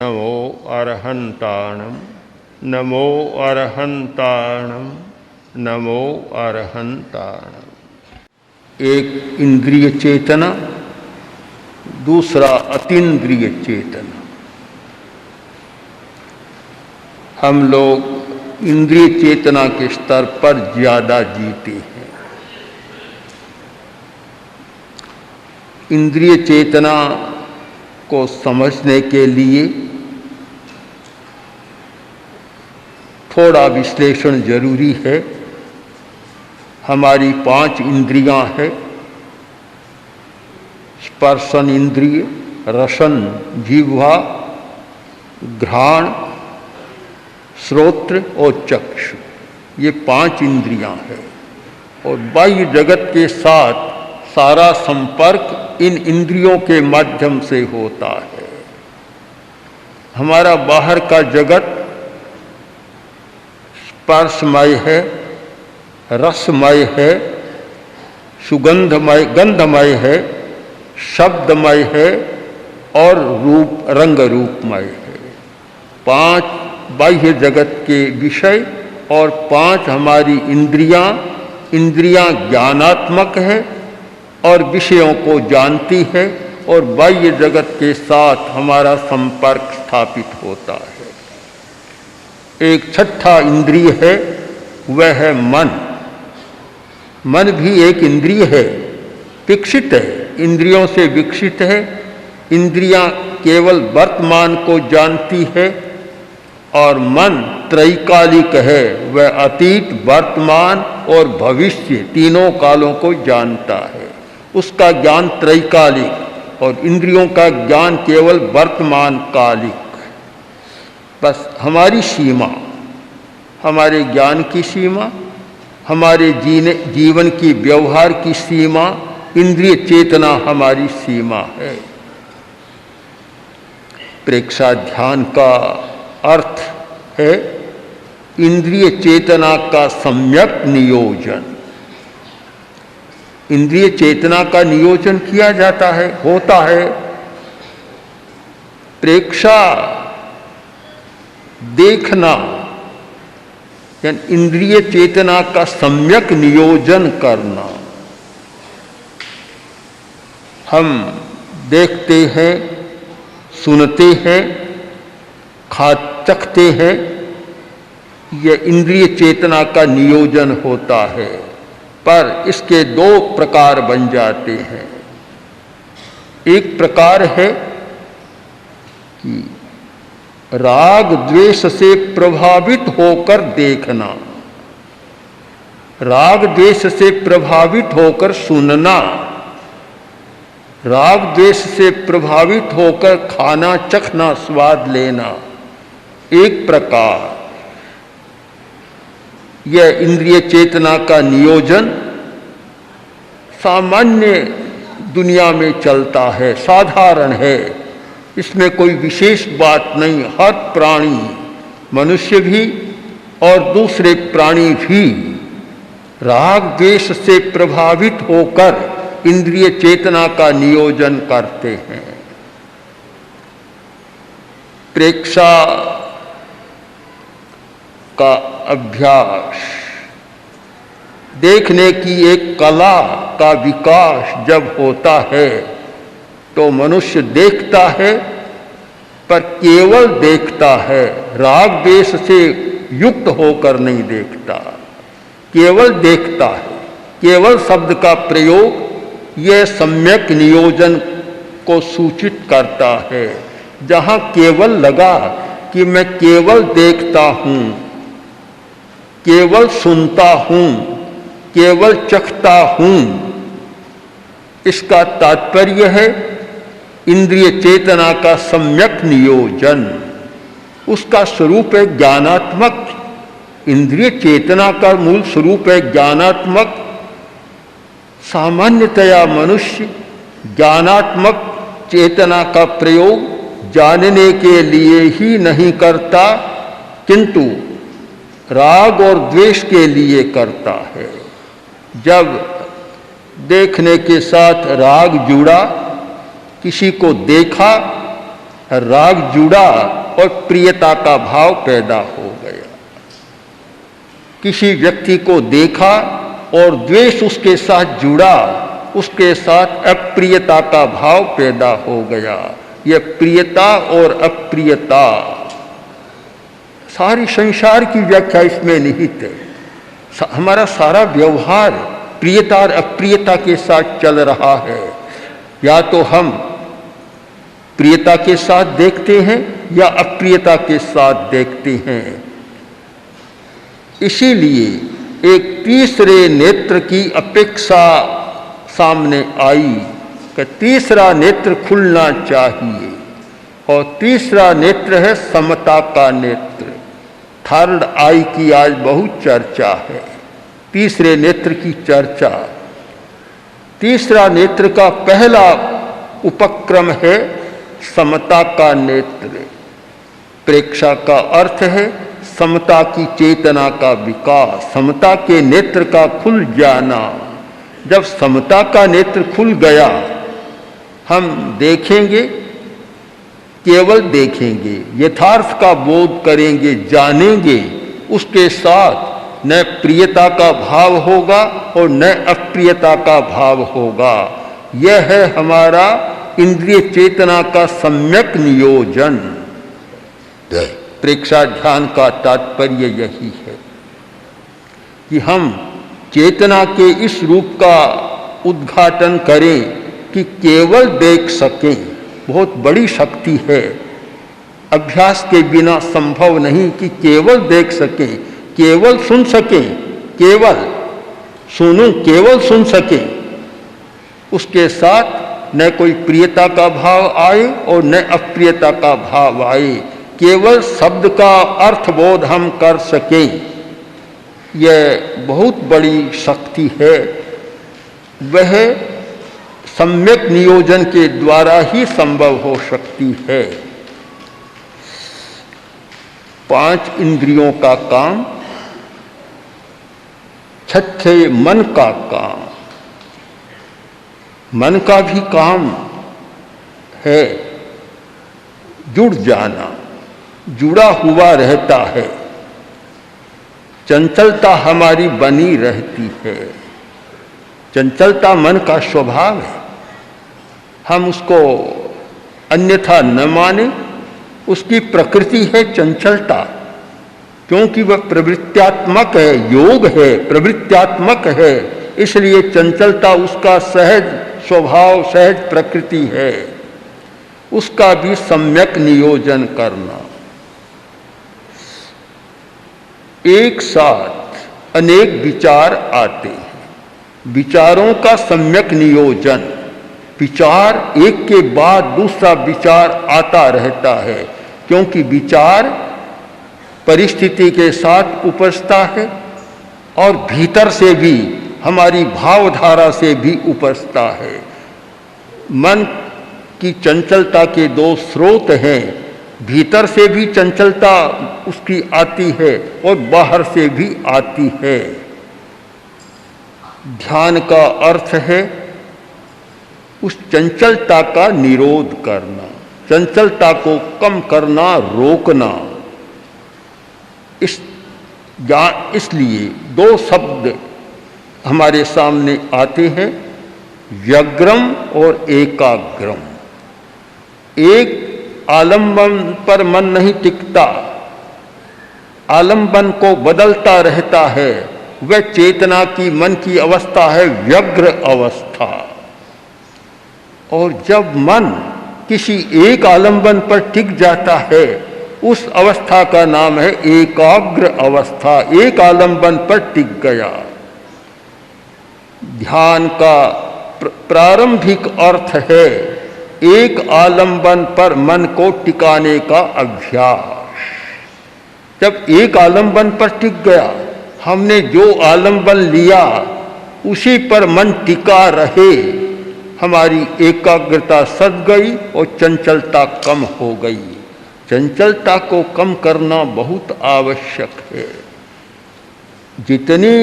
नमो अरहंताणं नमो अरहंताणं नमो अरहंताणं। एक इंद्रिय चेतना, दूसरा अतीन्द्रिय चेतना। हम लोग इंद्रिय चेतना के स्तर पर ज्यादा जीते हैं। इंद्रिय चेतना को समझने के लिए थोड़ा विश्लेषण जरूरी है। हमारी 5 इंद्रियां हैं: स्पर्शन इंद्रिय, रसन, जिह्वा, घ्राण, श्रोत्र और चक्षु। ये 5 इंद्रियां हैं और बाह्य जगत के साथ सारा संपर्क इन इंद्रियों के माध्यम से होता है। हमारा बाहर का जगत स्पर्शमय है, रसमय है, सुगंधमय गंधमय है, शब्दमय है और रंग रूपमय है। 5 बाह्य जगत के विषय और 5 हमारी इंद्रियां ज्ञानात्मक है और विषयों को जानती है और बाह्य जगत के साथ हमारा संपर्क स्थापित होता है। एक 6ठा इंद्रिय है, वह है मन। मन भी एक इंद्रिय है, विकसित है, इंद्रियों से विकसित है। इंद्रियां केवल वर्तमान को जानती है और मन त्रैकालिक है, वह अतीत, वर्तमान और भविष्य तीनों कालों को जानता है। उसका ज्ञान त्रैकालिक और इंद्रियों का ज्ञान केवल वर्तमान कालिक। बस हमारी सीमा, हमारे ज्ञान की सीमा, हमारे जीवन की व्यवहार की सीमा, इंद्रिय चेतना हमारी सीमा है। प्रेक्षा ध्यान का अर्थ है इंद्रिय चेतना का सम्यक नियोजन। इंद्रिय चेतना का नियोजन किया जाता है, होता है। प्रेक्षा देखना, यानी इंद्रिय चेतना का सम्यक नियोजन करना। हम देखते हैं, सुनते हैं, चखते हैं, यह इंद्रिय चेतना का नियोजन होता है। पर इसके 2 प्रकार बन जाते हैं। एक प्रकार है कि राग द्वेष से प्रभावित होकर देखना, राग द्वेष से प्रभावित होकर सुनना, राग द्वेष से प्रभावित होकर खाना, चखना, स्वाद लेना। एक प्रकार यह इंद्रिय चेतना का नियोजन सामान्य दुनिया में चलता है, साधारण है, इसमें कोई विशेष बात नहीं। हर प्राणी, मनुष्य भी और दूसरे प्राणी भी राग द्वेष से प्रभावित होकर इंद्रिय चेतना का नियोजन करते हैं। प्रेक्षा का अभ्यास, देखने की एक कला का विकास जब होता है तो मनुष्य देखता है, पर केवल देखता है, राग द्वेष से युक्त होकर नहीं देखता, केवल देखता है। केवल शब्द का प्रयोग यह सम्यक नियोजन को सूचित करता है। जहाँ केवल लगा कि मैं केवल देखता हूँ, केवल सुनता हूँ, केवल चखता हूँ, इसका तात्पर्य है इंद्रिय चेतना का सम्यक नियोजन। उसका स्वरूप है ज्ञानात्मक। इंद्रिय चेतना का मूल स्वरूप है ज्ञानात्मक। सामान्यतया मनुष्य ज्ञानात्मक चेतना का प्रयोग जानने के लिए ही नहीं करता, किंतु राग और द्वेष के लिए करता है। जब देखने के साथ राग जुड़ा, किसी को देखा राग जुड़ा और प्रियता का भाव पैदा हो गया। किसी व्यक्ति को देखा और द्वेष उसके साथ जुड़ा, उसके साथ अप्रियता का भाव पैदा हो गया। यह प्रियता और अप्रियता, सारी संसार की व्याख्या इसमें निहित है। हमारा सारा व्यवहार प्रियता और अप्रियता के साथ चल रहा है। या तो हम प्रियता के साथ देखते हैं या अप्रियता के साथ देखते हैं। इसीलिए एक तीसरे नेत्र की अपेक्षा सामने आई कि तीसरा नेत्र खुलना चाहिए, और तीसरा नेत्र है समता का नेत्र। थर्ड आई की आज बहुत चर्चा है, तीसरे नेत्र की चर्चा। तीसरा नेत्र का पहला उपक्रम है समता का नेत्र। प्रेक्षा का अर्थ है समता की चेतना का विकास, समता के नेत्र का खुल जाना। जब समता का नेत्र खुल गया, हम देखेंगे, केवल देखेंगे, यथार्थ का बोध करेंगे, जानेंगे। उसके साथ न प्रियता का भाव होगा और न अप्रियता का भाव होगा। यह है हमारा इंद्रिय चेतना का सम्यक नियोजन। प्रेक्षा ध्यान का तात्पर्य यही है कि हम चेतना के इस रूप का उद्घाटन करें कि केवल देख सकें। बहुत बड़ी शक्ति है, अभ्यास के बिना संभव नहीं कि केवल देख सकें, केवल सुन सकें, केवल सुनूं, केवल सुन सकें। उसके साथ न कोई प्रियता का भाव आए और न अप्रियता का भाव आए, केवल शब्द का अर्थबोध हम कर सकें। यह बहुत बड़ी शक्ति है। वह सम्यक नियोजन के द्वारा ही संभव हो सकती है। 5 इंद्रियों का काम, छठे मन का काम। मन का भी काम है जुड़ जाना, जुड़ा हुआ रहता है। चंचलता हमारी बनी रहती है। चंचलता मन का स्वभाव है। हम उसको अन्यथा न माने, उसकी प्रकृति है चंचलता, क्योंकि वह प्रवृत्त्यात्मक है, योग है, प्रवृत्त्यात्मक है। इसलिए चंचलता उसका सहज स्वभाव, सहज प्रकृति है। उसका भी सम्यक नियोजन करना। एक साथ अनेक विचार आते हैं, विचारों का सम्यक नियोजन। विचार एक के बाद दूसरा विचार आता रहता है, क्योंकि विचार परिस्थिति के साथ उपजता है और भीतर से भी, हमारी भावधारा से भी उपजता है। मन की चंचलता के 2 स्रोत हैं, भीतर से भी चंचलता उसकी आती है और बाहर से भी आती है। ध्यान का अर्थ है उस चंचलता का निरोध करना, चंचलता को कम करना, रोकना। इसलिए 2 शब्द हमारे सामने आते हैं, व्यग्रम और एकाग्रम। एक आलंबन पर मन नहीं टिकता, आलंबन को बदलता रहता है। वह चेतना की, मन की अवस्था है व्यग्र अवस्था। और जब मन किसी एक आलंबन पर टिक जाता है, उस अवस्था का नाम है एकाग्र अवस्था। एक आलंबन पर टिक गया। ध्यान का प्रारंभिक अर्थ है एक आलंबन पर मन को टिकाने का अभ्यास। जब एक आलंबन पर टिक गया, हमने जो आलंबन लिया उसी पर मन टिका रहे, हमारी एकाग्रता सध गई और चंचलता कम हो गई। चंचलता को कम करना बहुत आवश्यक है। जितनी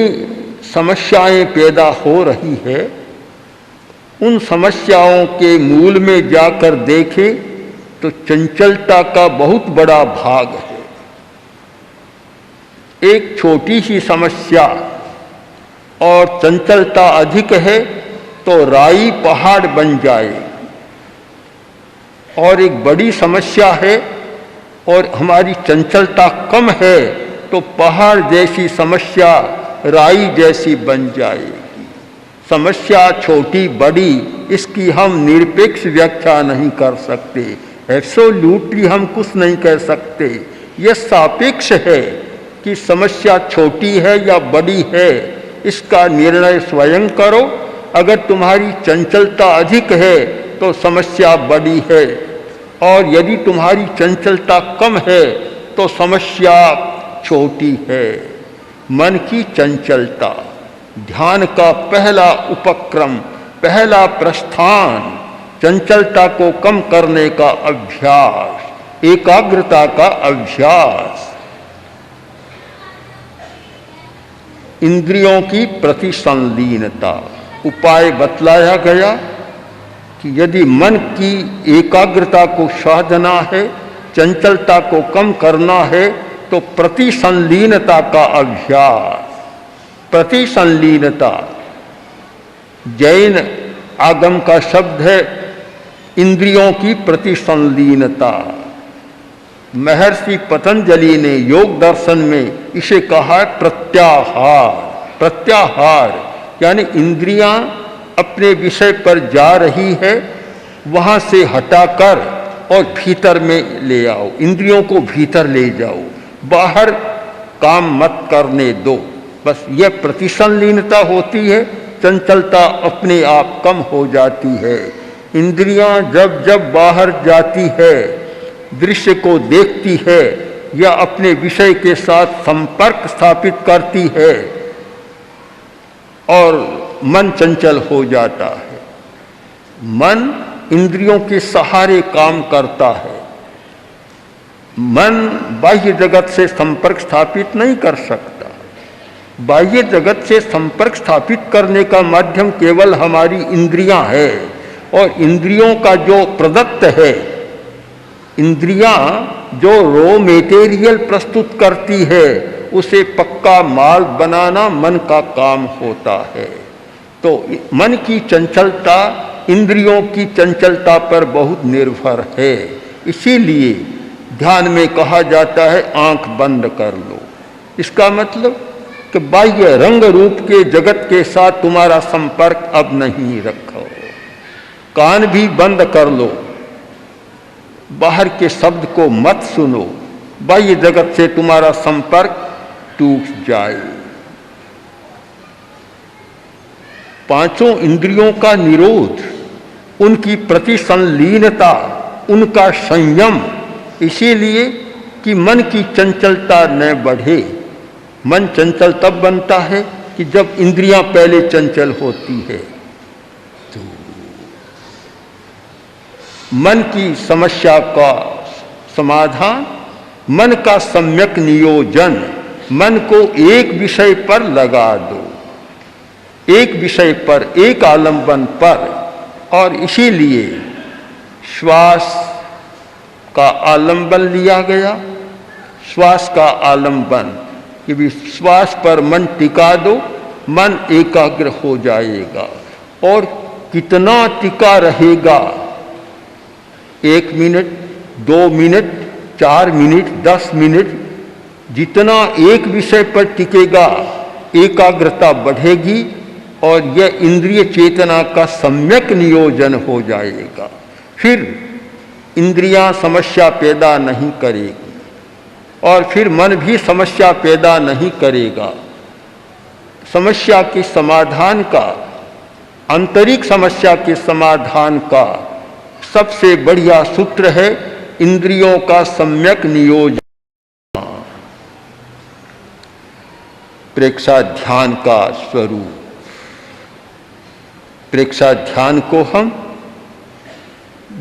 समस्याएं पैदा हो रही है, उन समस्याओं के मूल में जाकर देखें तो चंचलता का बहुत बड़ा भाग है। एक छोटी सी समस्या और चंचलता अधिक है तो राई पहाड़ बन जाए, और एक बड़ी समस्या है और हमारी चंचलता कम है तो पहाड़ जैसी समस्या राई जैसी बन जाएगी। समस्या छोटी बड़ी इसकी हम निरपेक्ष व्याख्या नहीं कर सकते, एब्सोल्यूटली हम कुछ नहीं कह सकते। यह सापेक्ष है कि समस्या छोटी है या बड़ी है, इसका निर्णय स्वयं करो। अगर तुम्हारी चंचलता अधिक है तो समस्या बड़ी है, और यदि तुम्हारी चंचलता कम है तो समस्या छोटी है। मन की चंचलता ध्यान का पहला उपक्रम, पहला प्रस्थान, चंचलता को कम करने का अभ्यास, एकाग्रता का अभ्यास। इंद्रियों की प्रतिसंलीनता, उपाय बतलाया गया कि यदि मन की एकाग्रता को साधना है, चंचलता को कम करना है, तो प्रतिसंलीनता का अभ्यास। प्रतिसंलीनता जैन आगम का शब्द है, इंद्रियों की प्रतिसंलीनता। महर्षि पतंजलि ने योग दर्शन में इसे कहा प्रत्याहार। प्रत्याहार यानी इंद्रियां अपने विषय पर जा रही है, वहां से हटाकर और भीतर में ले आओ, इंद्रियों को भीतर ले जाओ, बाहर काम मत करने दो। बस यह प्रतिसंलीनता होती है, चंचलता अपने आप कम हो जाती है। इंद्रियां जब जब बाहर जाती है, दृश्य को देखती है या अपने विषय के साथ संपर्क स्थापित करती है, और मन चंचल हो जाता है। मन इंद्रियों के सहारे काम करता है। मन बाह्य जगत से संपर्क स्थापित नहीं कर सकता। बाह्य जगत से संपर्क स्थापित करने का माध्यम केवल हमारी इंद्रियां है, और इंद्रियों का जो प्रदत्त है, इंद्रियां जो रॉ मेटेरियल प्रस्तुत करती है, उसे पक्का माल बनाना मन का काम होता है। तो मन की चंचलता इंद्रियों की चंचलता पर बहुत निर्भर है। इसीलिए ध्यान में कहा जाता है आंख बंद कर लो। इसका मतलब कि बाह्य रंग रूप के जगत के साथ तुम्हारा संपर्क अब नहीं रखो। कान भी बंद कर लो, बाहर के शब्द को मत सुनो, बाह्य जगत से तुम्हारा संपर्क टूट जाए। पांचों इंद्रियों का निरोध, उनकी प्रतिसंलीनता, उनका संयम, इसीलिए कि मन की चंचलता न बढ़े। मन चंचल तब बनता है कि जब इंद्रियां पहले चंचल होती है। तो मन की समस्या का समाधान, मन का सम्यक नियोजन, मन को एक विषय पर लगा दो, एक विषय पर, एक आलंबन पर। और इसीलिए श्वास का आलंबन लिया गया। श्वास का आलंबन कि भी श्वास पर मन टिका दो, मन एकाग्र हो जाएगा। और कितना टिका रहेगा? 1 मिनट, 2 मिनट, 4 मिनट, 10 मिनट, जितना एक विषय पर टिकेगा एकाग्रता बढ़ेगी और यह इंद्रिय चेतना का सम्यक नियोजन हो जाएगा। फिर इंद्रियां समस्या पैदा नहीं करेगी और फिर मन भी समस्या पैदा नहीं करेगा। समस्या के समाधान का, आंतरिक समस्या के समाधान का सबसे बढ़िया सूत्र है इंद्रियों का सम्यक नियोजन। प्रेक्षा ध्यान का स्वरूप। प्रेक्षा ध्यान को हम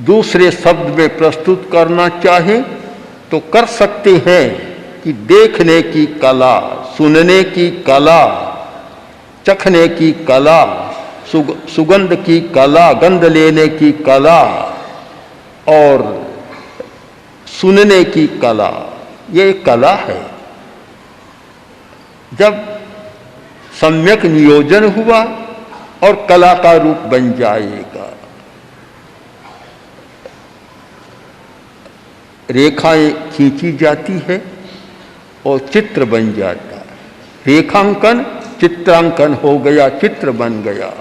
दूसरे शब्द में प्रस्तुत करना चाहें तो कर सकते हैं कि देखने की कला, सुनने की कला, चखने की कला, सुगंध की कला, गंध लेने की कला और सुनने की कला, ये कला है। जब सम्यक नियोजन हुआ और कला का रूप बन जाएगा। रेखाएं खींची जाती है और चित्र बन जाता है। रेखांकन चित्रांकन हो गया, चित्र बन गया।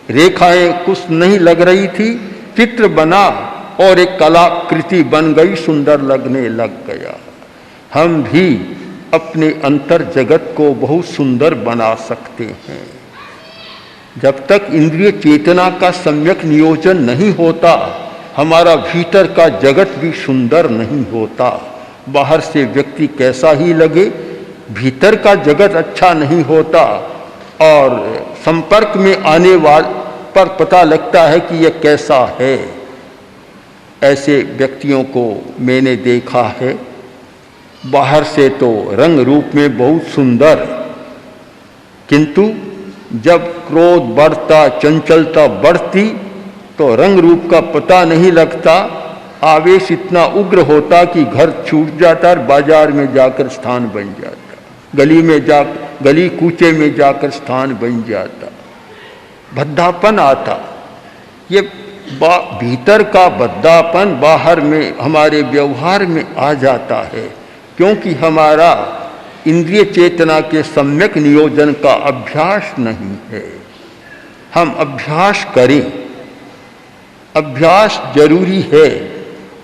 रेखाएं कुछ नहीं लग रही थी, चित्र बना और एक कलाकृति बन गई, सुंदर लगने लग गया। हम भी अपने अंतर जगत को बहुत सुंदर बना सकते हैं। जब तक इंद्रिय चेतना का सम्यक नियोजन नहीं होता, हमारा भीतर का जगत भी सुंदर नहीं होता। बाहर से व्यक्ति कैसा ही लगे, भीतर का जगत अच्छा नहीं होता और संपर्क में आने वाले पर पता लगता है कि यह कैसा है। ऐसे व्यक्तियों को मैंने देखा है, बाहर से तो रंग रूप में बहुत सुंदर, किंतु जब क्रोध बढ़ता, चंचलता बढ़ती तो रंग रूप का पता नहीं लगता। आवेश इतना उग्र होता कि घर छूट जाता और बाजार में जाकर स्थान बन जाता, गली कूचे में जाकर स्थान बन जाता, भद्दापन आता। ये भीतर का भद्दापन बाहर में हमारे व्यवहार में आ जाता है, क्योंकि हमारा इंद्रिय चेतना के सम्यक नियोजन का अभ्यास नहीं है। हम अभ्यास करें, अभ्यास जरूरी है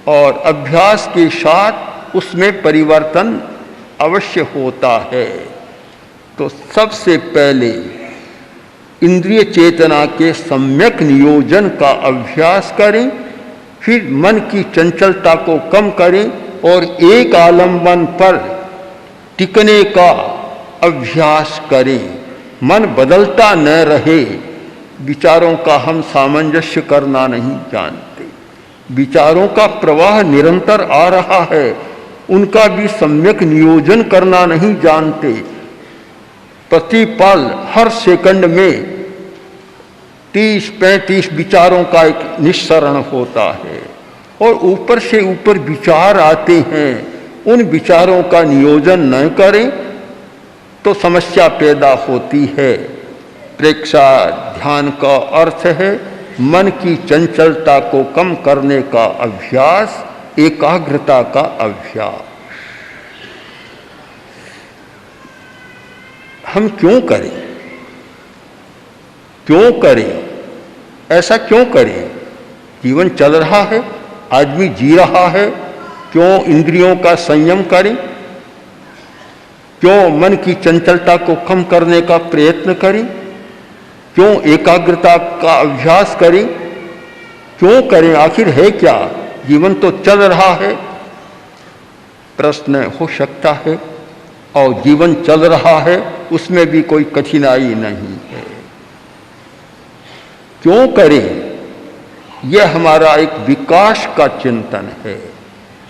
और अभ्यास के साथ उसमें परिवर्तन अवश्य होता है। तो सबसे पहले इंद्रिय चेतना के सम्यक नियोजन का अभ्यास करें, फिर मन की चंचलता को कम करें और एक आलंबन पर टिकने का अभ्यास करें। मन बदलता न रहे। विचारों का हम सामंजस्य करना नहीं जानते। विचारों का प्रवाह निरंतर आ रहा है, उनका भी सम्यक नियोजन करना नहीं जानते। प्रतिपल हर सेकंड में 30-35 विचारों का एक निस्सरण होता है और ऊपर से ऊपर विचार आते हैं। उन विचारों का नियोजन न करें तो समस्या पैदा होती है। प्रेक्षा ध्यान का अर्थ है मन की चंचलता को कम करने का अभ्यास, एकाग्रता का अभ्यास। हम क्यों करें? क्यों करें? ऐसा क्यों करें? जीवन चल रहा है, आदमी जी रहा है, क्यों इंद्रियों का संयम करें? क्यों मन की चंचलता को कम करने का प्रयत्न करें? क्यों एकाग्रता का अभ्यास करें? क्यों करें? आखिर है क्या? जीवन तो चल रहा है। प्रश्न हो सकता है, और जीवन चल रहा है उसमें भी कोई कठिनाई नहीं है। क्यों करें? यह हमारा एक विकास का चिंतन है।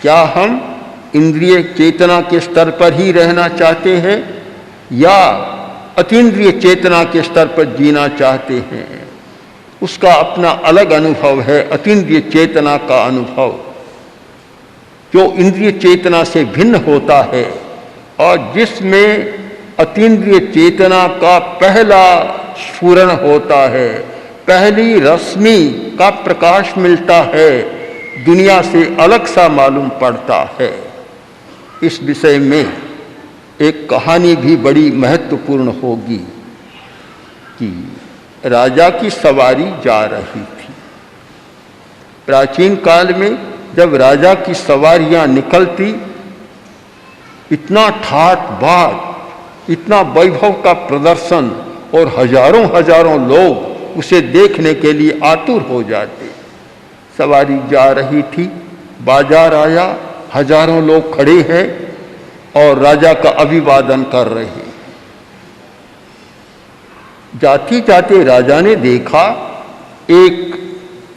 क्या हम इंद्रिय चेतना के स्तर पर ही रहना चाहते हैं या अतीन्द्रिय चेतना के स्तर पर जीना चाहते हैं? उसका अपना अलग अनुभव है। अतीन्द्रिय चेतना का अनुभव जो इंद्रिय चेतना से भिन्न होता है और जिसमें अतीन्द्रिय चेतना का पहला स्फुरण होता है, पहली रश्मि का प्रकाश मिलता है, दुनिया से अलग सा मालूम पड़ता है। इस विषय में एक कहानी भी बड़ी महत्वपूर्ण होगी कि राजा की सवारी जा रही थी। प्राचीन काल में जब राजा की सवारियां निकलती, इतना ठाठ बाट, इतना वैभव का प्रदर्शन और हजारों हजारों लोग उसे देखने के लिए आतुर हो जाते। सवारी जा रही थी, बाजार आया, हजारों लोग खड़े हैं और राजा का अभिवादन कर रहे हैं। जाते जाते राजा ने देखा एक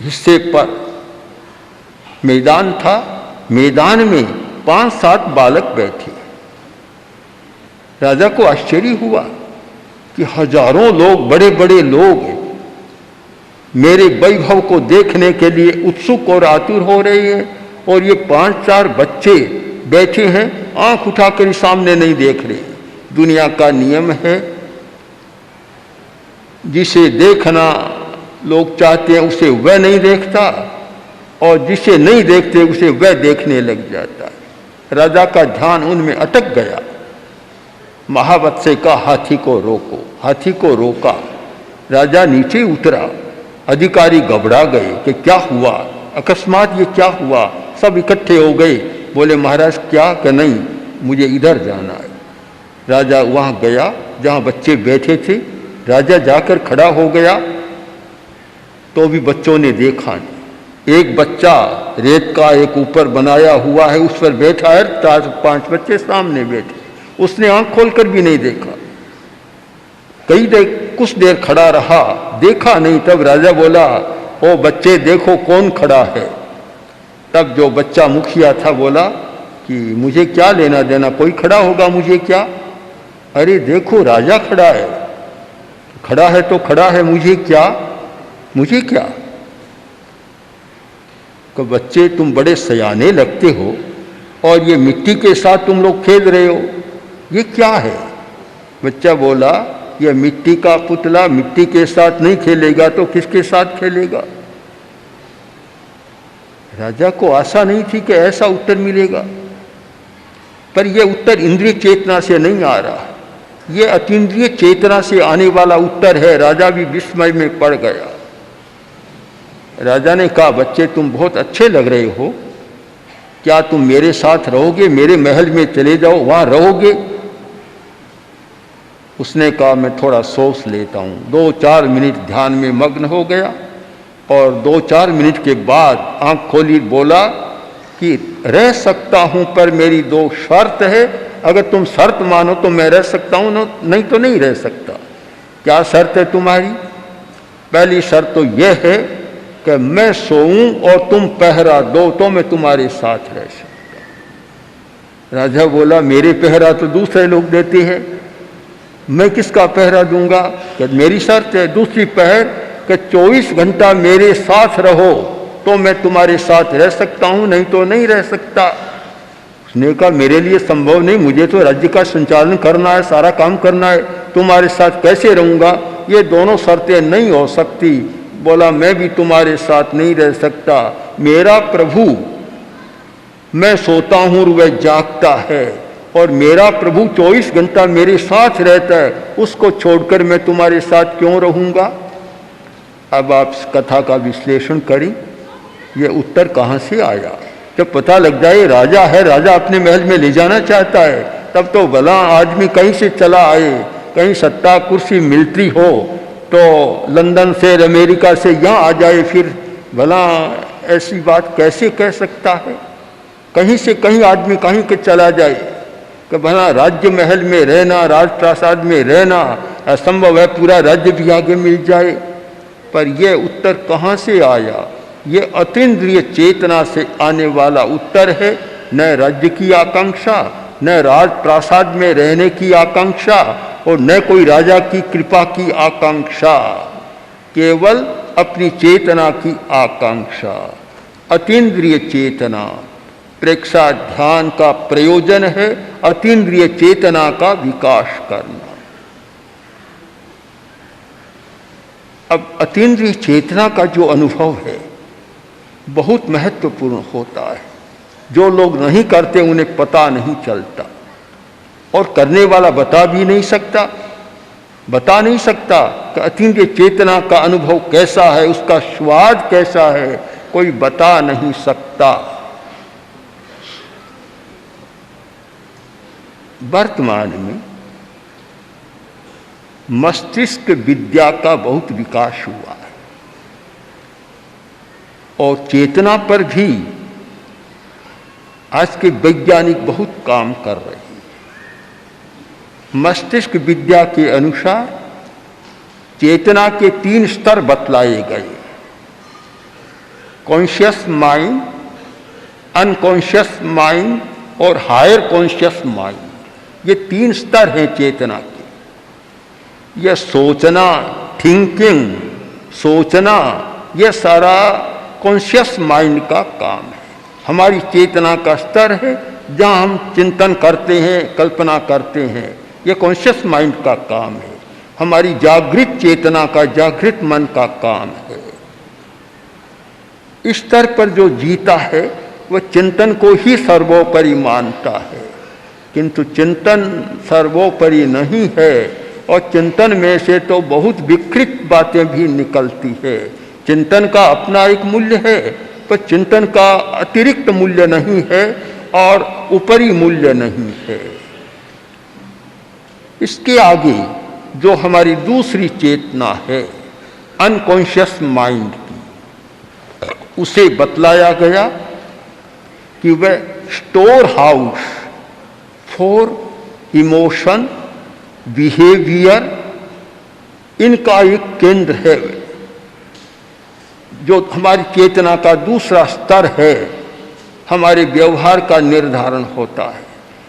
हिस्से पर मैदान था, मैदान में 5-7 बालक बैठे। राजा को आश्चर्य हुआ कि हजारों लोग, बड़े बड़े लोग मेरे वैभव को देखने के लिए उत्सुक और आतुर हो रहे हैं और ये 5-4 बच्चे बैठे हैं, आंख उठाकर सामने नहीं देख रहे। दुनिया का नियम है, जिसे देखना लोग चाहते हैं उसे वह नहीं देखता, और जिसे नहीं देखते उसे वह देखने लग जाता है। राजा का ध्यान उनमें अटक गया। महावत से कहा, हाथी को रोको। हाथी को रोका, राजा नीचे उतरा। अधिकारी घबरा गए कि क्या हुआ, अकस्मात ये क्या हुआ। सब इकट्ठे हो गए, बोले महाराज क्या कि नहीं, मुझे इधर जाना है। राजा वहाँ गया जहाँ बच्चे बैठे थे। राजा जाकर खड़ा हो गया तो भी बच्चों ने देखा नहीं। एक बच्चा रेत का एक ऊपर बनाया हुआ है, उस पर बैठा है, 4-5 बच्चे सामने बैठे, उसने आंख खोलकर भी नहीं देखा। कुछ देर खड़ा रहा, देखा नहीं। तब राजा बोला, ओ बच्चे देखो कौन खड़ा है। तब जो बच्चा मुखिया था बोला कि मुझे क्या लेना देना, कोई खड़ा होगा मुझे क्या। अरे देखो राजा खड़ा है, खड़ा है तो खड़ा है, मुझे क्या, मुझे क्या। तो बच्चे तुम बड़े सयाने लगते हो और ये मिट्टी के साथ तुम लोग खेल रहे हो, ये क्या है। बच्चा बोला, यह मिट्टी का पुतला मिट्टी के साथ नहीं खेलेगा तो किसके साथ खेलेगा। राजा को आशा नहीं थी कि ऐसा उत्तर मिलेगा, पर यह उत्तर इंद्रिय चेतना से नहीं आ रहा, यह अतीन्द्रिय चेतना से आने वाला उत्तर है। राजा भी विस्मय में पड़ गया। राजा ने कहा, बच्चे तुम बहुत अच्छे लग रहे हो, क्या तुम मेरे साथ रहोगे, मेरे महल में चले जाओ, वहां रहोगे। उसने कहा, मैं थोड़ा सोच लेता हूँ। 2-4 मिनट ध्यान में मग्न हो गया और 2-4 मिनट के बाद आंख खोली, बोला कि रह सकता हूँ, पर मेरी 2 शर्त है। अगर तुम शर्त मानो तो मैं रह सकता हूँ, नहीं तो नहीं रह सकता। क्या शर्त है तुम्हारी। पहली शर्त तो यह है कि मैं सोऊं और तुम पहरा दो तो मैं तुम्हारे साथ रह सकता। राजा बोला, मेरे पहरा तो दूसरे लोग देते हैं, मैं किसका पहरा दूंगा। कि मेरी शर्त है दूसरी पहर कि 24 घंटा मेरे साथ रहो तो मैं तुम्हारे साथ रह सकता हूं, नहीं तो नहीं रह सकता। उसने कहा, मेरे लिए संभव नहीं, मुझे तो राज्य का संचालन करना है, सारा काम करना है, तुम्हारे साथ कैसे रहूंगा। ये दोनों शर्तें नहीं हो सकती। बोला, मैं भी तुम्हारे साथ नहीं रह सकता। मेरा प्रभु, मैं सोता हूं वह जागता है, और मेरा प्रभु 24 घंटा मेरे साथ रहता है, उसको छोड़कर मैं तुम्हारे साथ क्यों रहूंगा। अब आप इस कथा का विश्लेषण करें, ये उत्तर कहाँ से आया। जब पता लग जाए राजा है, राजा अपने महल में ले जाना चाहता है, तब तो भला आदमी कहीं से चला आए, कहीं सत्ता कुर्सी मिलती हो तो लंदन से अमेरिका से यहाँ आ जाए, फिर भला ऐसी बात कैसे कह सकता है। कहीं से कहीं आदमी कहीं के चला जाए कि भला राज्य महल में रहना, राजप्रासाद में रहना असंभव है, पूरा राज्य भी आगे मिल जाए। पर यह उत्तर कहाँ से आया। ये अतीन्द्रिय चेतना से आने वाला उत्तर है। न राज्य की आकांक्षा, न राजप्रासाद में रहने की आकांक्षा, और न कोई राजा की कृपा की आकांक्षा, केवल अपनी चेतना की आकांक्षा। अतीन्द्रिय चेतना प्रेक्षा ध्यान का प्रयोजन है, अतीन्द्रिय चेतना का विकास करना। अब अतीन्द्रिय चेतना का जो अनुभव है बहुत महत्वपूर्ण होता है। जो लोग नहीं करते उन्हें पता नहीं चलता, और करने वाला बता भी नहीं सकता। बता नहीं सकता कि अतीन्द्रिय चेतना का अनुभव कैसा है, उसका स्वाद कैसा है, कोई बता नहीं सकता। वर्तमान में मस्तिष्क विद्या का बहुत विकास हुआ है, और चेतना पर भी आज के वैज्ञानिक बहुत काम कर रहे हैं। मस्तिष्क विद्या के अनुसार चेतना के 3 स्तर बतलाए गए, कॉन्शियस माइंड, अनकॉन्शियस माइंड और हायर कॉन्शियस माइंड। ये 3 स्तर हैं चेतना के। यह सोचना, थिंकिंग, सोचना, यह सारा कॉन्शियस माइंड का काम है। हमारी चेतना का स्तर है जहाँ हम चिंतन करते हैं, कल्पना करते हैं। ये कॉन्शियस माइंड का काम है, हमारी जागृत चेतना का, जागृत मन का काम है। इस स्तर पर जो जीता है वह चिंतन को ही सर्वोपरि मानता है, किंतु चिंतन सर्वोपरि नहीं है और चिंतन में से तो बहुत विकृत बातें भी निकलती है। चिंतन का अपना एक मूल्य है, पर चिंतन का अतिरिक्त मूल्य नहीं है और ऊपरी मूल्य नहीं है। इसके आगे जो हमारी दूसरी चेतना है अनकॉन्शियस माइंड की, उसे बतलाया गया कि वह store house for emotion, behaviour, इनका एक केंद्र है। जो हमारी चेतना का दूसरा स्तर है, हमारे व्यवहार का निर्धारण होता है,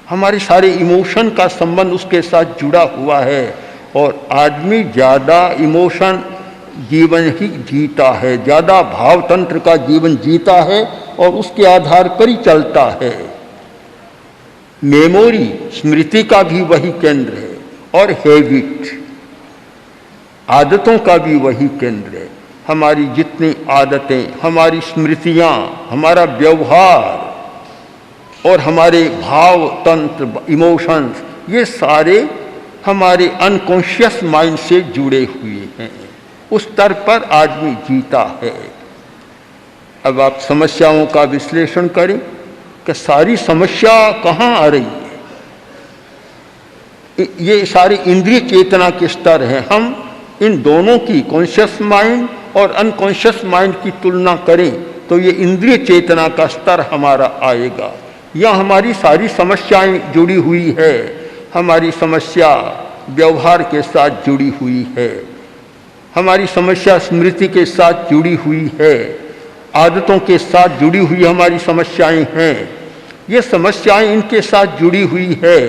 हमारे सारे इमोशन का संबंध उसके साथ जुड़ा हुआ है। और आदमी ज़्यादा इमोशन जीवन ही जीता है, ज़्यादा भावतंत्र का जीवन जीता है और उसके आधार पर ही चलता है। मेमोरी, स्मृति का भी वही केंद्र है और हैबिट, आदतों का भी वही केंद्र है। हमारी जितनी आदतें, हमारी स्मृतियाँ, हमारा व्यवहार और हमारे भाव तंत्र, इमोशंस, ये सारे हमारे अनकॉन्शियस माइंड से जुड़े हुए हैं। उस स्तर पर आदमी जीता है। अब आप समस्याओं का विश्लेषण करें कि सारी समस्या कहाँ आ रही है। ये सारी इंद्रिय चेतना के स्तर हैं। हम इन दोनों की, कॉन्शियस माइंड और अनकॉन्शियस माइंड की तुलना करें तो ये इंद्रिय चेतना का स्तर हमारा आएगा। यह हमारी सारी समस्याएं जुड़ी हुई है। हमारी समस्या व्यवहार के साथ जुड़ी हुई है, हमारी समस्या स्मृति के साथ जुड़ी हुई है, आदतों के साथ जुड़ी हुई हमारी समस्याएं हैं। ये समस्याएं इनके साथ जुड़ी हुई है।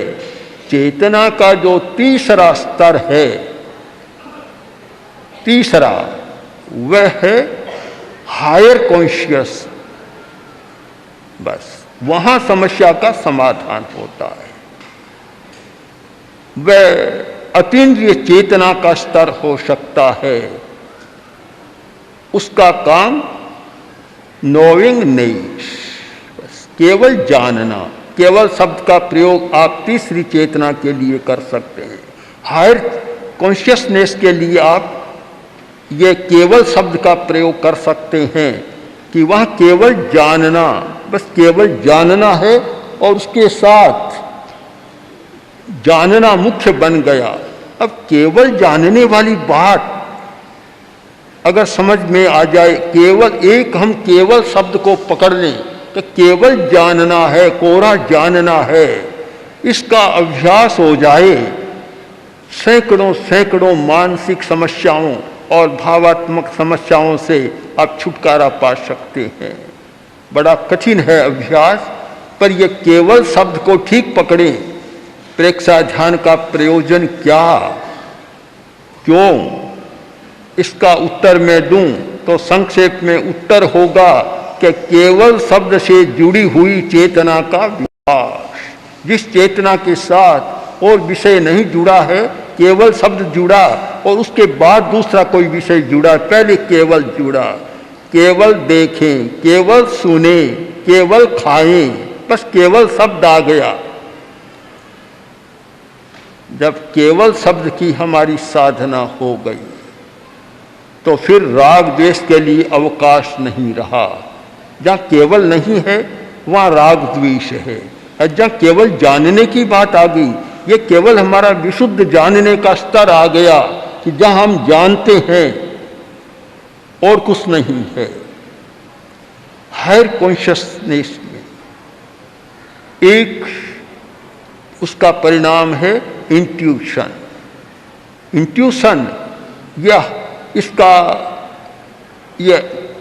चेतना का जो तीसरा स्तर है, तीसरा, वह है हायर कॉन्शियस। बस वहां समस्या का समाधान होता है। वह अतीन्द्रिय चेतना का स्तर हो सकता है। उसका काम नोइंग नहीं, बस केवल जानना। केवल शब्द का प्रयोग आप तीसरी चेतना के लिए कर सकते हैं। हायर कॉन्शियसनेस के लिए आप ये केवल शब्द का प्रयोग कर सकते हैं कि वह केवल जानना, बस केवल जानना है और उसके साथ जानना मुख्य बन गया। अब केवल जानने वाली बात अगर समझ में आ जाए, केवल एक हम केवल शब्द को पकड़ लें तो केवल जानना है, कोरा जानना है, इसका अभ्यास हो जाए, सैकड़ों सैकड़ों मानसिक समस्याओं और भावात्मक समस्याओं से आप छुटकारा पा सकते हैं। बड़ा कठिन है अभ्यास, पर यह केवल शब्द को ठीक पकड़ें। प्रेक्षा ध्यान का प्रयोजन क्या, क्यों, इसका उत्तर मैं दूं तो संक्षेप में उत्तर होगा कि केवल शब्द से जुड़ी हुई चेतना का विकास। जिस चेतना के साथ और विषय नहीं जुड़ा है, केवल शब्द जुड़ा और उसके बाद दूसरा कोई विषय जुड़ा, पहले केवल जुड़ा। केवल देखें, केवल सुने, केवल खाएं, बस केवल शब्द आ गया। जब केवल शब्द की हमारी साधना हो गई तो फिर राग द्वेष के लिए अवकाश नहीं रहा। जहाँ केवल नहीं है वहाँ राग द्वेष है। और जहाँ केवल जानने की बात आ गई, ये केवल हमारा विशुद्ध जानने का स्तर आ गया कि जहाँ हम जानते हैं और कुछ नहीं है। हायर कॉन्शियसनेस में एक उसका परिणाम है इंट्यूशन। इंट्यूशन यह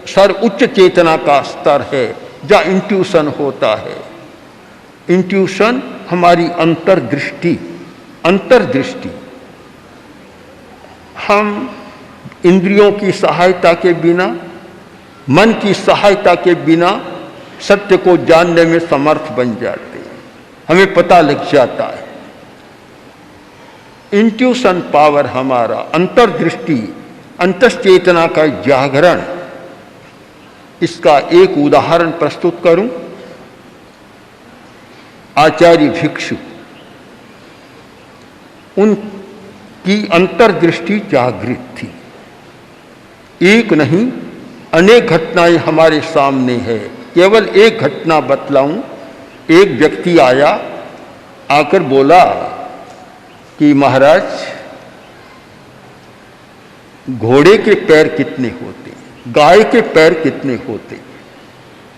सर्वोच्च चेतना का स्तर है जहाँ इंट्यूशन होता है। इंट्यूशन हमारी अंतर्दृष्टि, हम इंद्रियों की सहायता के बिना, मन की सहायता के बिना सत्य को जानने में समर्थ बन जाते हैं, हमें पता लग जाता है। इंट्यूशन पावर हमारा, अंतर्दृष्टि, अंतश्चेतना का जागरण, इसका एक उदाहरण प्रस्तुत करूं। आचार्य भिक्षु, उनकी अंतर्दृष्टि जागृत थी। एक नहीं अनेक घटनाएं हमारे सामने है। केवल एक घटना बतलाऊं। एक व्यक्ति आया, आकर बोला कि महाराज, घोड़े के पैर कितने होते, गाय के पैर कितने होते?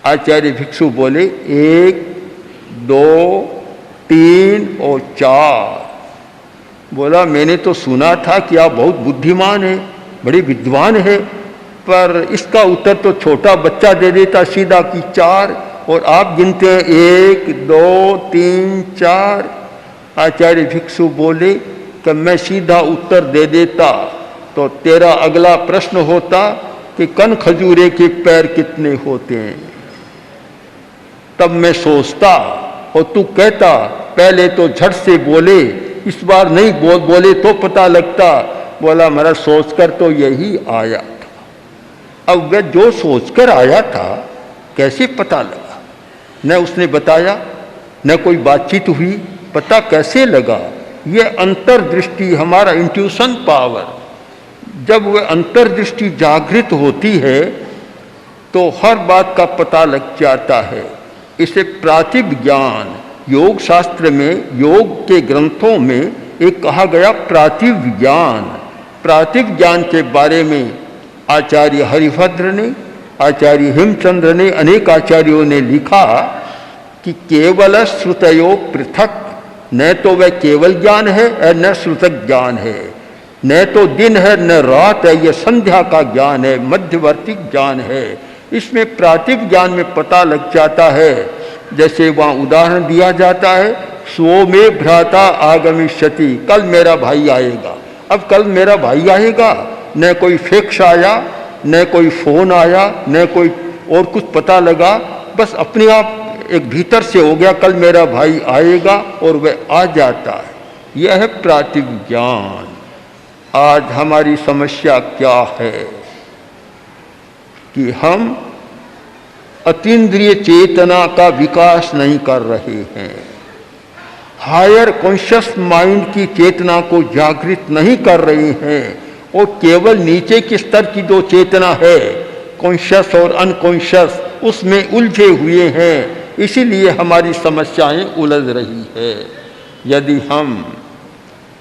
आचार्य भिक्षु बोले 1, 2, 3 और 4। बोला मैंने तो सुना था कि आप बहुत बुद्धिमान हैं, बड़े विद्वान हैं, पर इसका उत्तर तो छोटा बच्चा दे देता सीधा कि 4, और आप गिनते हैं 1, 2, 3, 4। आचार्य भिक्षु बोले कि मैं सीधा उत्तर दे देता तो तेरा अगला प्रश्न होता कि कन खजूरे के पैर कितने होते हैं। तब मैं सोचता और तू कहता पहले तो झट से बोले, इस बार नहीं बोले तो पता लगता। बोला मेरा सोचकर तो यही आया था। अब वह जो सोचकर आया था कैसे पता लगा? न उसने बताया, न कोई बातचीत हुई, पता कैसे लगा? यह अंतर्दृष्टि, हमारा इंट्यूशन पावर, जब वह अंतर्दृष्टि जागृत होती है तो हर बात का पता लग जाता है। इसे प्रातिभ ज्ञान, योग शास्त्र में, योग के ग्रंथों में एक कहा गया प्रातिभ ज्ञान। प्रातिभ ज्ञान के बारे में आचार्य हरिभद्र ने, आचार्य हेमचंद्र ने, अनेक आचार्यों ने लिखा कि केवल श्रुतयो पृथक, न तो वह केवल ज्ञान है और न श्रुतक ज्ञान है, न तो दिन है न रात है, यह संध्या का ज्ञान है, मध्यवर्ती ज्ञान है। इसमें प्रातिभ ज्ञान में पता लग जाता है। जैसे वहाँ उदाहरण दिया जाता है, सो में भ्राता आगमिष्यति, कल मेरा भाई आएगा। अब कल मेरा भाई आएगा, न कोई फैक्स आया, न कोई फोन आया, न कोई और कुछ पता लगा, बस अपने आप एक भीतर से हो गया कल मेरा भाई आएगा, और वह आ जाता है। यह है प्रातिभ ज्ञान। आज हमारी समस्या क्या है कि हम अतीन्द्रिय चेतना का विकास नहीं कर रहे हैं, हायर कॉन्शियस माइंड की चेतना को जागृत नहीं कर रहे हैं, और केवल नीचे के स्तर की जो चेतना है, कॉन्शियस और अनकॉन्शियस, उसमें उलझे हुए हैं। इसीलिए हमारी समस्याएं उलझ रही है। यदि हम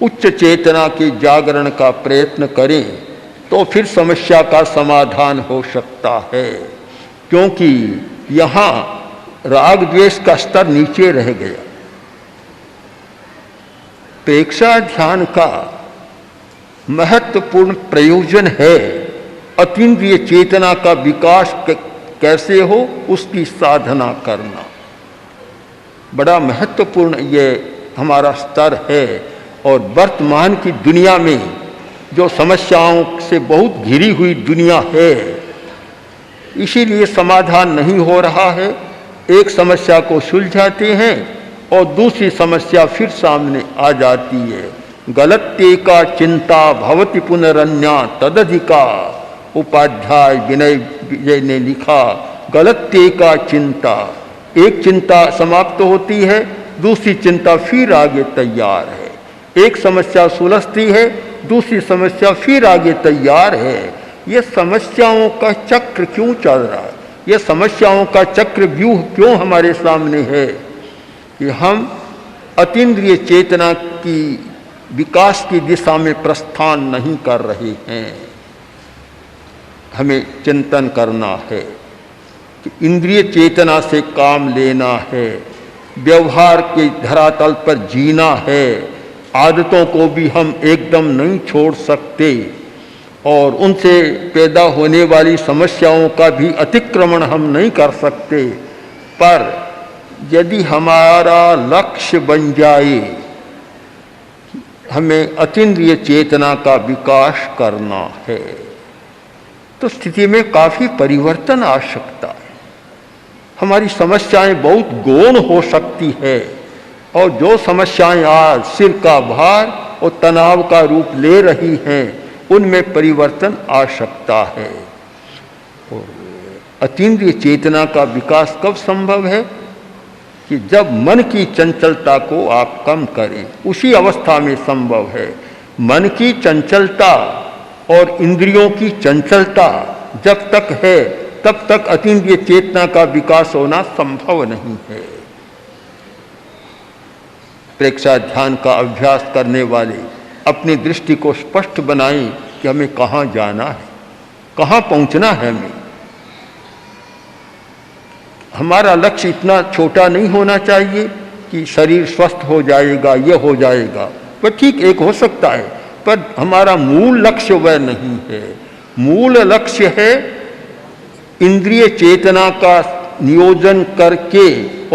उच्च चेतना के जागरण का प्रयत्न करें तो फिर समस्या का समाधान हो सकता है, क्योंकि यहाँ राग द्वेष का स्तर नीचे रह गया। प्रेक्षा ध्यान का महत्वपूर्ण प्रयोजन है अतीन्द्रिय चेतना का विकास कैसे हो, उसकी साधना करना। बड़ा महत्वपूर्ण ये हमारा स्तर है। और वर्तमान की दुनिया में जो समस्याओं से बहुत घिरी हुई दुनिया है, इसीलिए समाधान नहीं हो रहा है। एक समस्या को सुलझाते हैं और दूसरी समस्या फिर सामने आ जाती है। गलत्ये का चिंता भवति पुनरन्या तदधिका, उपाध्याय विनय विजय ने लिखा। गलत्ये का चिंता, एक चिंता समाप्त होती है, दूसरी चिंता फिर आगे तैयार है। एक समस्या सुलझती है, दूसरी समस्या फिर आगे तैयार है। ये समस्याओं का चक्र क्यों चल रहा है? ये समस्याओं का चक्र व्यूह क्यों हमारे सामने है कि हम अतीन्द्रिय चेतना की विकास की दिशा में प्रस्थान नहीं कर रहे हैं। हमें चिंतन करना है कि इंद्रिय चेतना से काम लेना है, व्यवहार के धरातल पर जीना है। आदतों को भी हम एकदम नहीं छोड़ सकते और उनसे पैदा होने वाली समस्याओं का भी अतिक्रमण हम नहीं कर सकते। पर यदि हमारा लक्ष्य बन जाए हमें अतीन्द्रिय चेतना का विकास करना है, तो स्थिति में काफ़ी परिवर्तन आ सकता है। हमारी समस्याएं बहुत गौण हो सकती है, और जो समस्याएं आज सिर का भार और तनाव का रूप ले रही हैं, उनमें परिवर्तन आ सकता है। और अतीन्द्रिय चेतना का विकास कब संभव है? कि जब मन की चंचलता को आप कम करें, उसी अवस्था में संभव है। मन की चंचलता और इंद्रियों की चंचलता जब तक है, तब तक अतीन्द्रिय चेतना का विकास होना संभव नहीं है। प्रेक्षा ध्यान का अभ्यास करने वाले अपनी दृष्टि को स्पष्ट बनाएं कि हमें कहाँ जाना है, कहाँ पहुँचना है। हमारा लक्ष्य इतना छोटा नहीं होना चाहिए कि शरीर स्वस्थ हो जाएगा, ये हो जाएगा। पर ठीक एक हो सकता है, पर हमारा मूल लक्ष्य वह नहीं है। मूल लक्ष्य है इंद्रिय चेतना का नियोजन करके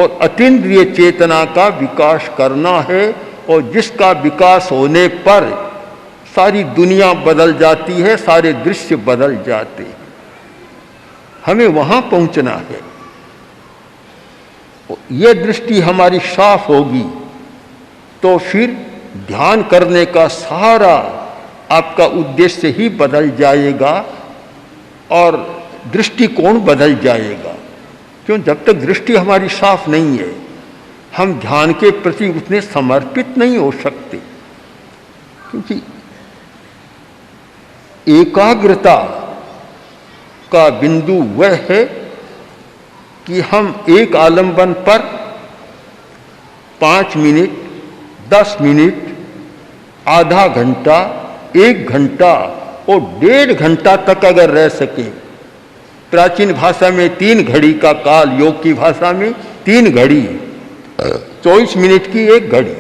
और अतीन्द्रिय चेतना का विकास करना है, और जिसका विकास होने पर सारी दुनिया बदल जाती है, सारे दृश्य बदल जाते हैं। हमें वहाँ पहुँचना है। ये दृष्टि हमारी साफ होगी तो फिर ध्यान करने का सारा आपका उद्देश्य ही बदल जाएगा और दृष्टिकोण बदल जाएगा। क्यों? जब तक दृष्टि हमारी साफ नहीं है, हम ध्यान के प्रति उतने समर्पित नहीं हो सकते। क्योंकि एकाग्रता का बिंदु वह है कि हम एक आलंबन पर 5 मिनट, 10 मिनट, आधा घंटा, 1 घंटा और 1.5 घंटा तक अगर रह सके। प्राचीन भाषा में 3 घड़ी का काल, योग की भाषा में 3 घड़ी, 24 मिनट की 1 घड़ी।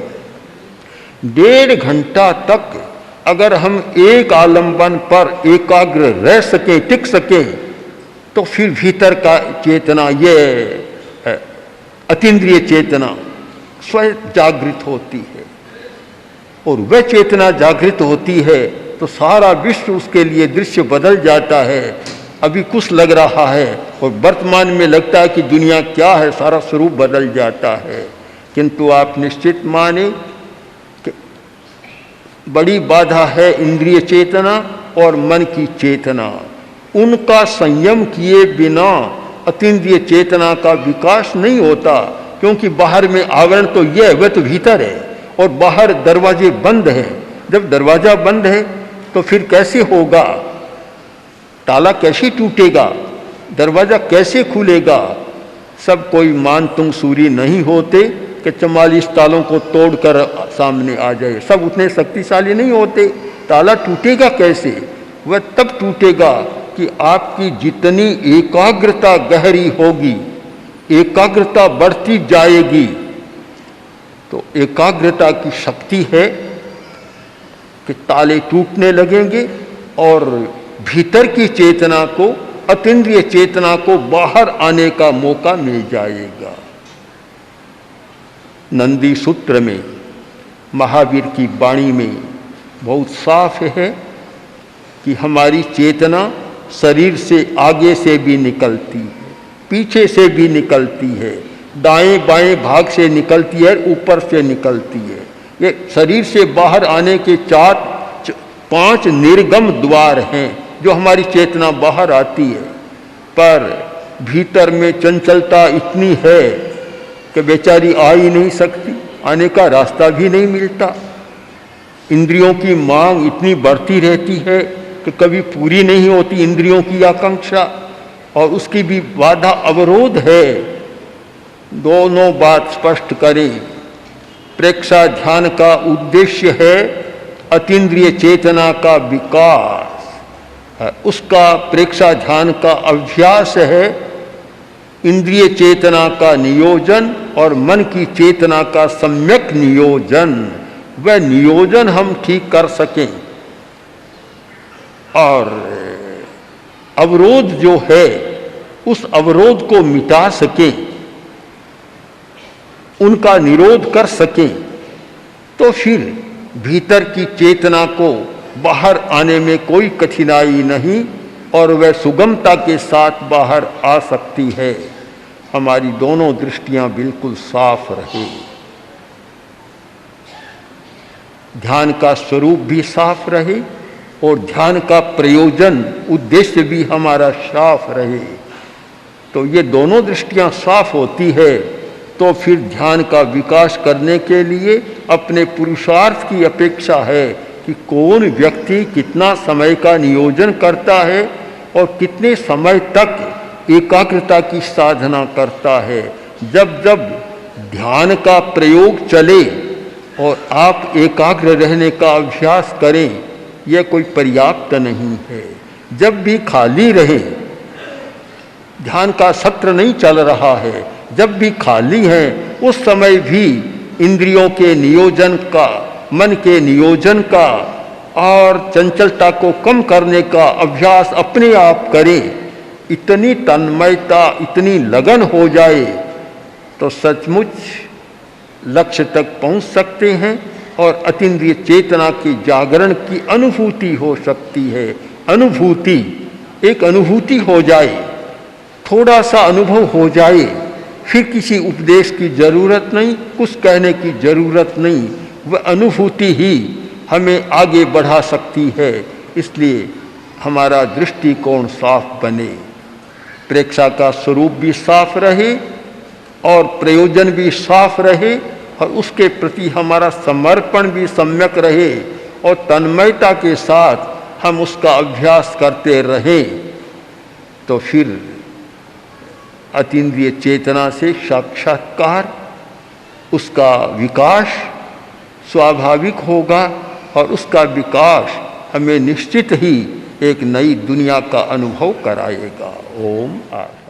1.5 घंटा तक अगर हम एक आलंबन पर एकाग्र रह सकें, टिक सकें, तो फिर भीतर का चेतना, ये अतीन्द्रिय चेतना स्वयं जागृत होती है। और वह चेतना जागृत होती है तो सारा विश्व उसके लिए दृश्य बदल जाता है। अभी कुछ लग रहा है और वर्तमान में लगता है कि दुनिया क्या है, सारा स्वरूप बदल जाता है। किंतु आप निश्चित माने कि बड़ी बाधा है इंद्रिय चेतना और मन की चेतना। उनका संयम किए बिना अतीन्द्रिय चेतना का विकास नहीं होता। क्योंकि बाहर में आवरण तो यह है, वह तो भीतर है, और बाहर दरवाजे बंद हैं। जब दरवाजा बंद है तो फिर कैसे होगा? ताला कैसे टूटेगा? दरवाजा कैसे खुलेगा? सब कोई मानतुंग सूरी नहीं होते कि 44 तालों को तोड़कर सामने आ जाए। सब उतने शक्तिशाली नहीं होते। ताला टूटेगा कैसे? वह तब टूटेगा कि आपकी जितनी एकाग्रता गहरी होगी, एकाग्रता बढ़ती जाएगी। तो एकाग्रता की शक्ति है कि ताले टूटने लगेंगे और भीतर की चेतना को, अतीन्द्रिय चेतना को बाहर आने का मौका मिल जाएगा। नंदी सूत्र में, महावीर की वाणी में बहुत साफ है कि हमारी चेतना शरीर से आगे से भी निकलती है, पीछे से भी निकलती है, दाएं बाएं भाग से निकलती है, ऊपर से निकलती है। ये शरीर से बाहर आने के 5 निर्गम द्वार हैं जो हमारी चेतना बाहर आती है। पर भीतर में चंचलता इतनी है कि बेचारी आ ही नहीं सकती, आने का रास्ता भी नहीं मिलता। इंद्रियों की मांग इतनी बढ़ती रहती है कि कभी पूरी नहीं होती इंद्रियों की आकांक्षा, और उसकी भी बाधा अवरोध है। दोनों बात स्पष्ट करें। प्रेक्षा ध्यान का उद्देश्य है अतीन्द्रिय चेतना का विकास, उसका प्रेक्षा ध्यान का अभ्यास है इंद्रिय चेतना का नियोजन और मन की चेतना का सम्यक नियोजन। वह नियोजन हम ठीक कर सकें और अवरोध जो है उस अवरोध को मिटा सकें, उनका निरोध कर सकें, तो फिर भीतर की चेतना को बाहर आने में कोई कठिनाई नहीं और वह सुगमता के साथ बाहर आ सकती है। हमारी दोनों दृष्टियां बिल्कुल साफ रहे, ध्यान का स्वरूप भी साफ रहे और ध्यान का प्रयोजन उद्देश्य भी हमारा साफ रहे। तो ये दोनों दृष्टियां साफ होती है तो फिर ध्यान का विकास करने के लिए अपने पुरुषार्थ की अपेक्षा है कि कौन व्यक्ति कितना समय का नियोजन करता है और कितने समय तक एकाग्रता की साधना करता है। जब जब ध्यान का प्रयोग चले और आप एकाग्र रहने का अभ्यास करें, यह कोई पर्याप्त नहीं है। जब भी खाली रहे, ध्यान का सत्र नहीं चल रहा है, जब भी खाली है उस समय भी इंद्रियों के नियोजन का, मन के नियोजन का और चंचलता को कम करने का अभ्यास अपने आप करें। इतनी तन्मयता, इतनी लगन हो जाए तो सचमुच लक्ष्य तक पहुंच सकते हैं और अतीन्द्रिय चेतना की जागरण की अनुभूति हो सकती है। अनुभूति, एक अनुभूति हो जाए, थोड़ा सा अनुभव हो जाए, फिर किसी उपदेश की जरूरत नहीं, कुछ कहने की जरूरत नहीं, वह अनुभूति ही हमें आगे बढ़ा सकती है। इसलिए हमारा दृष्टिकोण साफ बने, प्रेक्षा का स्वरूप भी साफ रहे और प्रयोजन भी साफ रहे और उसके प्रति हमारा समर्पण भी सम्यक रहे और तन्मयता के साथ हम उसका अभ्यास करते रहें, तो फिर अतीन्द्रिय चेतना से साक्षात्कार, उसका विकास स्वाभाविक होगा और उसका विकास हमें निश्चित ही एक नई दुनिया का अनुभव कराएगा। ओम आशा।